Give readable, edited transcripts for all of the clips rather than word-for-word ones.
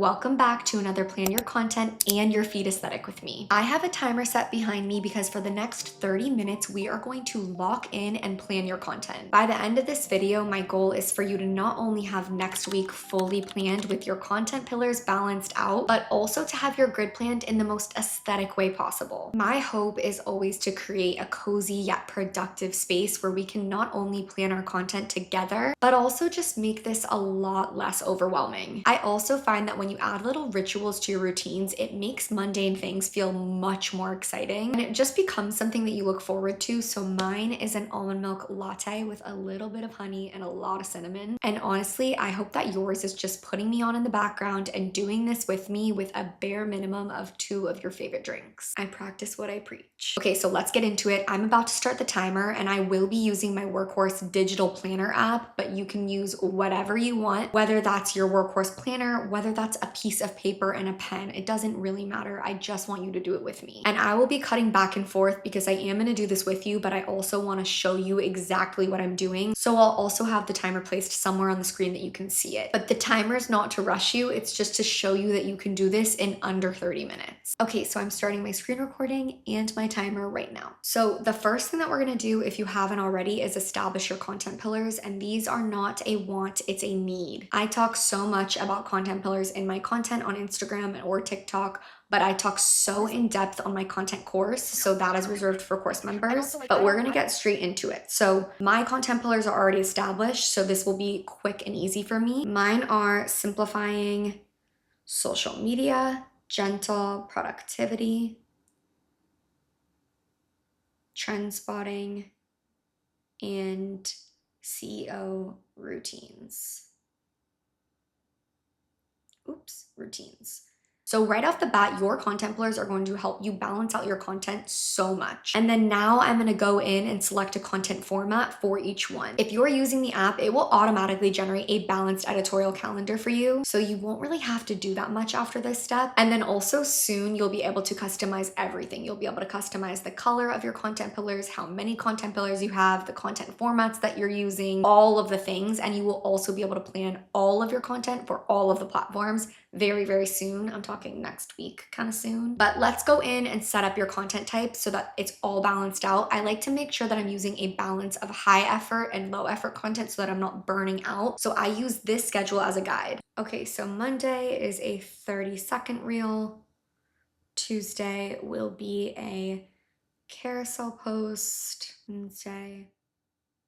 Welcome back to another Plan Your Content and Your Feed Aesthetic with me. I have a timer set behind me because for the next 30 minutes, we are going to lock in and plan your content. By the end of this video, my goal is for you to not only have next week fully planned with your content pillars balanced out, but also to have your grid planned in the most aesthetic way possible. My hope is always to create a cozy yet productive space where we can not only plan our content together, but also just make this a lot less overwhelming. I also find that when you add little rituals to your routines, it makes mundane things feel much more exciting and it just becomes something that you look forward to. So mine is an almond milk latte with a little bit of honey and a lot of cinnamon. And honestly, I hope that yours is just putting me on in the background and doing this with me with a bare minimum of 2 of your favorite drinks. I practice what I preach. Okay, so let's get into it. I'm about to start the timer and I will be using my WORKHORSE digital planner app, but you can use whatever you want, whether that's your WORKHORSE planner, whether that's a piece of paper and a pen. It doesn't really matter. I just want you to do it with me. And I will be cutting back and forth because I am going to do this with you, but I also want to show you exactly what I'm doing. So I'll also have the timer placed somewhere on the screen that you can see it. But the timer is not to rush you. It's just to show you that you can do this in under 30 minutes. Okay, so I'm starting my screen recording and my timer right now. So the first thing that we're going to do, if you haven't already, is establish your content pillars. And these are not a want, it's a need. I talk so much about content pillars in my content on Instagram or TikTok, but I talk so in depth on my content course. So that is reserved for course members, but we're gonna get straight into it. So my content pillars are already established, so this will be quick and easy for me. Mine are simplifying social media, gentle productivity, trend spotting, and CEO routines. Routines. So right off the bat, your content pillars are going to help you balance out your content so much. And then now I'm going to go in and select a content format for each one. If you're using the app, it will automatically generate a balanced editorial calendar for you. So you won't really have to do that much after this step. And then also soon you'll be able to customize everything. You'll be able to customize the color of your content pillars, how many content pillars you have, the content formats that you're using, all of the things. And you will also be able to plan all of your content for all of the platforms very, very soon. I'm talking next week, kind of soon. But let's go in and set up your content types so that it's all balanced out. I like to make sure that I'm using a balance of high effort and low effort content so that I'm not burning out. So I use this schedule as a guide. Okay, so Monday is a 30-second reel. Tuesday will be a carousel post. Wednesday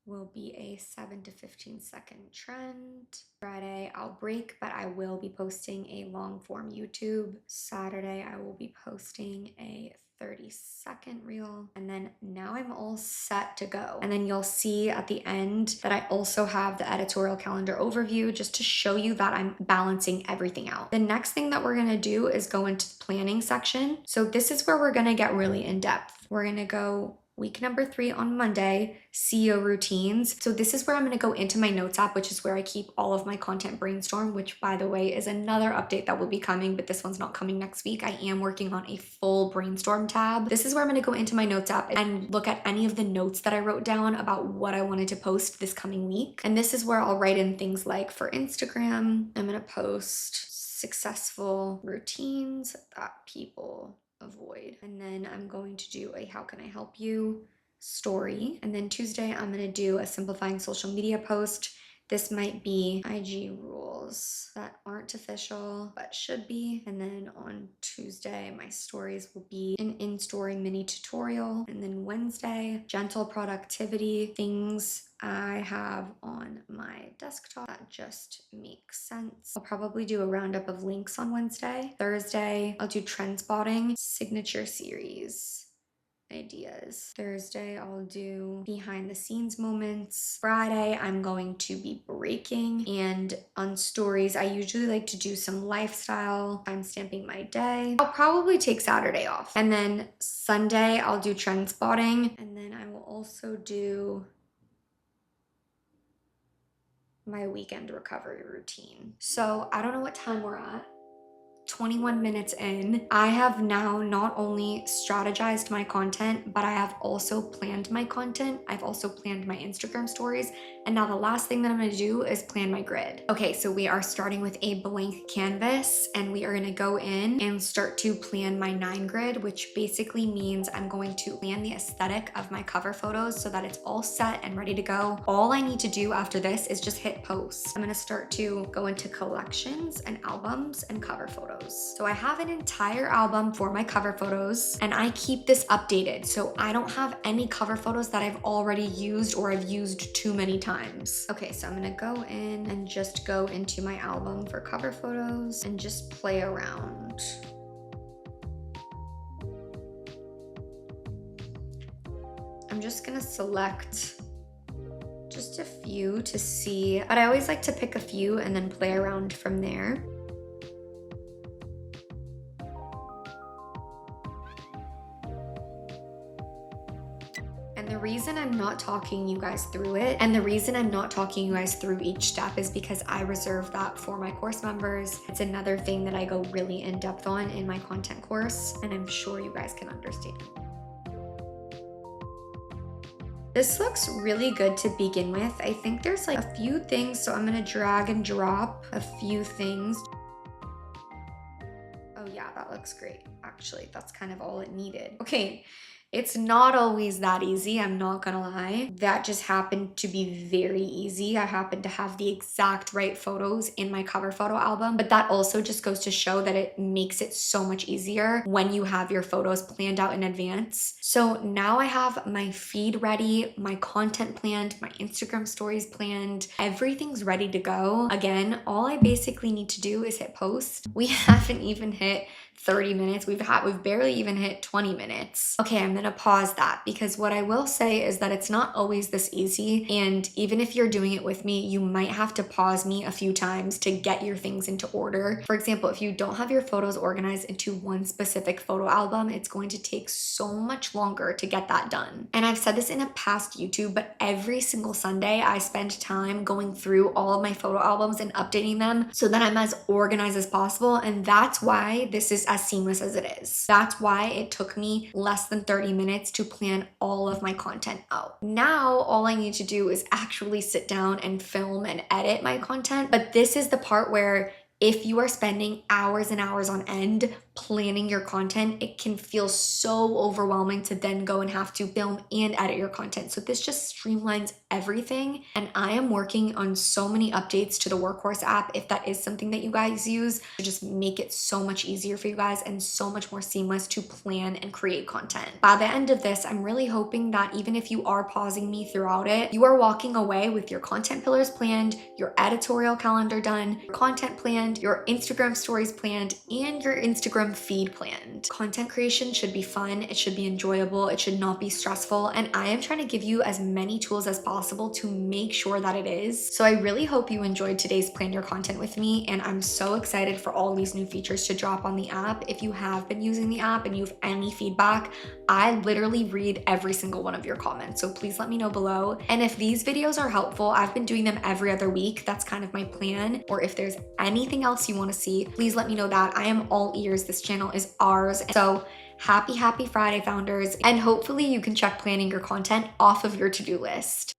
will be a 7 to 15 second trend. Friday I'll break, but I will be posting a long form YouTube. Saturday I will be posting a 30-second reel. And then now I'm all set to go. And then you'll see at the end that I also have the editorial calendar overview just to show you that I'm balancing everything out. The next thing that we're gonna do is go into the planning section. So this is where we're gonna get really in depth. We're gonna go week number 3 on Monday, CEO routines. So this is where I'm going to go into my notes app, which is where I keep all of my content brainstorm, which by the way is another update that will be coming, but this one's not coming next week. I am working on a full brainstorm tab. This is where I'm going to go into my notes app and look at any of the notes that I wrote down about what I wanted to post this coming week. And this is where I'll write in things like for Instagram, I'm going to post successful routines that people avoid. And then I'm going to do a how can I help you story. And then Tuesday, I'm going to do a simplifying social media post. This might be IG rules that aren't official, but should be. And then on Tuesday, my stories will be an in-story mini tutorial. And then Wednesday, gentle productivity, things I have on my desktop that just make sense. I'll probably do a roundup of links on Wednesday. Thursday, I'll do trend spotting, signature series ideas. Thursday, I'll do behind the scenes moments. Friday, I'm going to be breaking. And on stories, I usually like to do some lifestyle. I'm stamping my day. I'll probably take Saturday off. And then Sunday, I'll do trend spotting. And then I will also do my weekend recovery routine. So I don't know what time we're at. 21 minutes in, I have now not only strategized my content, but I have also planned my content. I've also planned my Instagram stories And now the last thing that I'm gonna do is plan my grid. Okay, so we are starting with a blank canvas and we are gonna go in and start to plan my 9 grid, which basically means I'm going to plan the aesthetic of my cover photos so that it's all set and ready to go. All I need to do after this is just hit post. I'm gonna start to go into collections and albums and cover photos. So I have an entire album for my cover photos and I keep this updated. So I don't have any cover photos that I've already used or I've used too many times. Okay, so I'm gonna go in and just go into my album for cover photos and just play around. I'm just gonna select just a few to see, but I always like to pick a few and then play around from there. And the reason I'm not talking you guys through it, and the reason I'm not talking you guys through each step is because I reserve that for my course members. It's another thing that I go really in depth on in my content course, and I'm sure you guys can understand. This looks really good to begin with. I think there's like a few things, so I'm gonna drag and drop a few things. Oh yeah, that looks great. Actually, that's kind of all it needed. Okay. It's not always that easy, I'm not gonna lie. That just happened to be very easy. I happened to have the exact right photos in my cover photo album, but that also just goes to show that it makes it so much easier when you have your photos planned out in advance. So now I have my feed ready, my content planned, my Instagram stories planned, everything's ready to go. Again, all I basically need to do is hit post. We haven't even hit 30 minutes. We've barely even hit 20 minutes. Okay, I'm gonna pause that because what I will say is that it's not always this easy. And even if you're doing it with me, you might have to pause me a few times to get your things into order. For example, if you don't have your photos organized into one specific photo album, it's going to take so much longer to get that done. And I've said this in a past YouTube, but every single Sunday I spend time going through all of my photo albums and updating them so that I'm as organized as possible. And that's why this is as seamless as it is. That's why it took me less than 30 minutes to plan all of my content out. Now, all I need to do is actually sit down and film and edit my content. But this is the part where if you are spending hours and hours on end planning your content, it can feel so overwhelming to then go and have to film and edit your content. So this just streamlines everything. And I am working on so many updates to the WORKHORSE app, if that is something that you guys use, to just make it so much easier for you guys and so much more seamless to plan and create content. By the end of this, I'm really hoping that even if you are pausing me throughout it, you are walking away with your content pillars planned, your editorial calendar done, your content planned, your Instagram stories planned, and your Instagram feed planned. Content creation should be fun, it should be enjoyable, it should not be stressful, and I am trying to give you as many tools as possible to make sure that it is. So I really hope you enjoyed today's Plan Your Content with me, and I'm so excited for all these new features to drop on the app. If you have been using the app and you have any feedback, I literally read every single one of your comments, so please let me know below. And if these videos are helpful, I've been doing them every other week. That's kind of my plan. Or if there's anything else you want to see, please let me know that. I am all ears. This channel is ours. So happy Friday, founders. And hopefully you can check planning your content off of your to-do list.